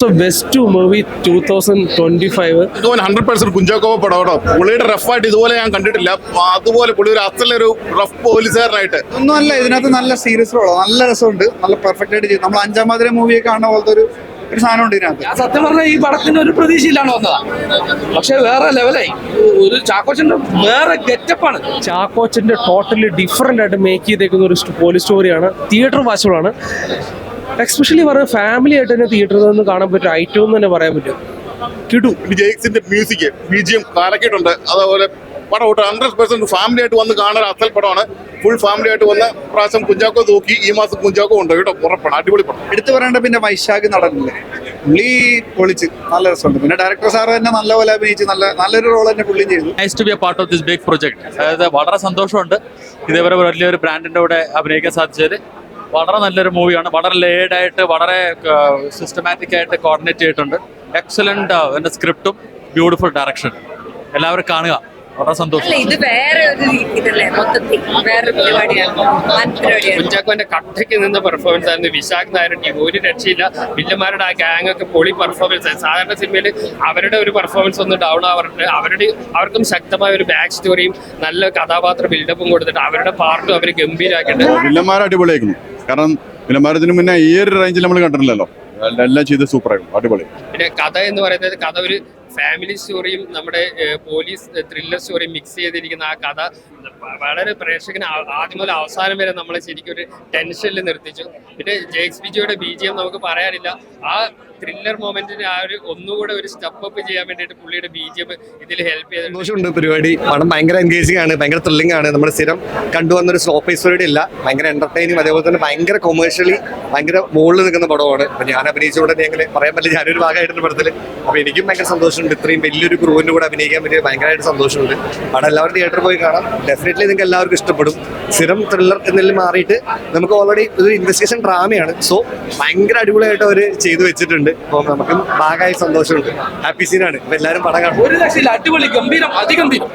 So best movie 2025. ഇതുപോലെ 100% കുഞ്ചാക്കോ പടം പുള്ളിയുടെ റഫായിട്ട് ഇതുപോലെ ഞാൻ കണ്ടിട്ടില്ല. അതുപോലെ പുള്ളി ഒരു അസലൊരു റഫ് പോലീസുകാരനായിട്ട് ഒന്നുമല്ല, ഇതിനകത്ത് നല്ല സീരിയസ് റോളോ, നല്ല രസമുണ്ട്, നല്ല പെർഫെക്റ്റ് ആയിട്ട് ചെയ്തു. നമ്മൾ അഞ്ചാം മാതിരി മൂവിയെ കാണുന്ന പോലത്തെ ഒരു സാധനം ഉണ്ട് ഇതിനകത്ത്. ഞാൻ സത്യം പറഞ്ഞാൽ ഈ പടത്തിന് ഒരു പ്രതീക്ഷയിലാണ് വന്നതാ, പക്ഷെ വേറെ ലെവലായി. ഒരു ചാക്കോച്ചന്റെ വേറെ ഗെറ്റപ്പാണ്. ചാക്കോച്ചന്റെ ടോട്ടലി ഡിഫറെന്റ് ആയിട്ട് മേക്ക് ചെയ്തേക്കുന്ന ഒരു പോലീസ് സ്റ്റോറിയാണ്. തിയേറ്റർ വാച്ചുകളാണ്. എക്സ്പെഷ്യലി പറഞ്ഞ ഫാമിലി ആയിട്ട് തന്നെ തിയേറ്ററിൽ നിന്ന് കാണാൻ പറ്റും ഐറ്റം എന്ന് തന്നെ പറയാൻ പറ്റും. കിടു ജെയ്ക്സിന്റെ മ്യൂസിക് BGM കാലക്കിട്ടുണ്ട്. അതുപോലെ പടം 100% ഫാമിലി ആയിട്ട് വന്ന് കാണാൻ അസൽ പടമാണ്. ഫുൾ ഫാമിലി ആയിട്ട് വന്ന പ്രാവശ്യം കുഞ്ചാക്കോ നോക്കി, ഈ മാസം കുഞ്ചാക്കോ ഉണ്ട് കേട്ടോ. ഉറപ്പാണ്, അടിപൊളി പടം. എടുത്തു പറയേണ്ട പിന്നെ വൈശാഖ് നടനില്ലേ, പുള്ളി പൊളിച്ച് നല്ല രസമുണ്ട്. പിന്നെ ഡയറക്ടർ സാർ തന്നെ നല്ലപോലെ അഭിനയിച്ച് നല്ലൊരു റോൾ തന്നെ പുള്ളിയും ചെയ്തു. Nice to be a part of this big project. അതായത് വളരെ സന്തോഷമുണ്ട് ഇതേപോലെ വലിയൊരു ബ്രാൻഡിന്റെ കൂടെ അഭിനയിക്കാൻ സാധിച്ചത്. വളരെ നല്ലൊരു മൂവിയാണ്. വളരെ ലേഡ് ആയിട്ട്, വളരെ സിസ്റ്റമാറ്റിക് ആയിട്ട് കോർഡിനേറ്റ് ചെയ്തിട്ടുണ്ട്. എക്സലന്റ് സ്ക്രിപ്റ്റും ബ്യൂട്ടിഫുൾ ഡയറക്ഷൻ. എല്ലാവരും കാണുക, വളരെ സന്തോഷം. ഇത് വേറെ ഒരു ഇതല്ലേ, മൊത്തത്തിൽ വേറെ പരിപാടിയാണ്. കുഞ്ചാക്കോന്റെ കട്ടയ്ക്ക് നിന്ന് പെർഫോമൻസ് ആയിരുന്നു. വിശാഖ് നായരുടെ ടീം ഒരു രക്ഷയില്ല. വില്ലന്മാരുടെ ആ ഗ്യാങ് ഒക്കെ പൊളി പെർഫോമൻസ് ആയിരുന്നു. സാധാരണ സിനിമയിൽ അവരുടെ ഒരു പെർഫോമൻസ് ഒന്ന് ഡൗൺ ആവാറുണ്ട്. അവർക്കും ശക്തമായ ഒരു ബാക്ക് സ്റ്റോറിയും നല്ല കഥാപാത്ര ബിൽഡപ്പും കൊടുത്തിട്ട് അവരുടെ പാർട്ടും അവർ ഗംഭീരാക്കിയിട്ടുണ്ട്. വില്ലന്മാർ അടിപൊളിയായിരുന്നു. കാരണം വില്ലന്മാരത്തിന് മുന്നേ ഈ ഒരു റേഞ്ചിൽ നമ്മൾ കണ്ടിട്ടില്ലല്ലോ. എല്ലാം ചെയ്ത് സൂപ്പറായിരുന്നു, അടിപൊളി. പിന്നെ കഥ എന്ന് പറയുന്നത് കഥ ഒരു ഫാമിലി സ്റ്റോറിയും നമ്മുടെ പോലീസ് ത്രില്ലർ സ്റ്റോറിയും മിക്സ് ചെയ്തിരിക്കുന്ന ആ കഥ വളരെ പ്രേക്ഷകന് ആദ്യം മുതൽ അവസാനം വരെ നമ്മളെ ശരിക്കും ഒരു ടെൻഷനിൽ നിർത്തിച്ചു. പിന്നെ ജെയ്ക്സ് ബിജിയുടെ BGM നമുക്ക് പറയാനില്ല. ആ ത്രില്ലർ മൊമെന്റിന് ആ ഒരു ഒന്നുകൂടെ ഒരു സ്റ്റെപ്പ് അപ്പ് ചെയ്യാൻ വേണ്ടിയിട്ട് പുള്ളിയുടെ BGM ഇതിൽ ഹെൽപ്പ് ചെയ്തിട്ടുണ്ട്. സന്തോഷമുണ്ട്. പരിപാടി പടം ഭയങ്കര എൻഗേജിംഗ് ആണ്, ഭയങ്കര ത്രില്ലിംഗ് ആണ്. നമ്മൾ സ്ഥിരം കണ്ടുവന്നൊരു സ്ലോ പേസ് പരിപാടി ഇല്ല, ഭയങ്കര എന്റർടൈനിങ്, അതേപോലെ തന്നെ ഭയങ്കര കൊമേഴ്ഷ്യലി ഭയങ്കര മുകളിൽ നിൽക്കുന്ന പടമാണ്. അപ്പൊ ഞാൻ അഭിനയിച്ചുകൊണ്ട് അങ്ങനെ പറയാൻ പറ്റില്ല, ഞാനൊരു ഭാഗമായിട്ടുണ്ട് പടത്തിൽ. അപ്പൊ എനിക്കും ഭയങ്കര സന്തോഷമുണ്ട്. ഇത്രയും വലിയൊരു ക്രൂവിന്റെ കൂടെ അഭിനയിക്കാൻ പറ്റിയ ഭയങ്കരമായിട്ട് സന്തോഷമുണ്ട്. പടം എല്ലാവരും തിയേറ്ററിൽ പോയി കാണാം. ഡെഫിനറ്റ്ലി നിങ്ങൾക്ക് എല്ലാവർക്കും ഇഷ്ടപ്പെടും. സ്ഥിരം ത്രില്ലർ എന്നതിൽ മാറിയിട്ട് നമുക്ക് ഓൾറെഡി ഒരു ഇൻവെസ്റ്റിഗേഷൻ ഡ്രാമയാണ്. സോ ഭയങ്കര അടിപൊളിയായിട്ട് അവർ ചെയ്തു വെച്ചിട്ടുണ്ട്. അപ്പോൾ നമുക്ക് ഭാഗമായി സന്തോഷമുണ്ട്. ഹാപ്പി സീനാണ്. അപ്പൊ എല്ലാവരും പടം കാണും. ഒരു രക്ഷയില്ല, അടിപൊളി, ഗംഭീരം, അതിഗംഭീരം.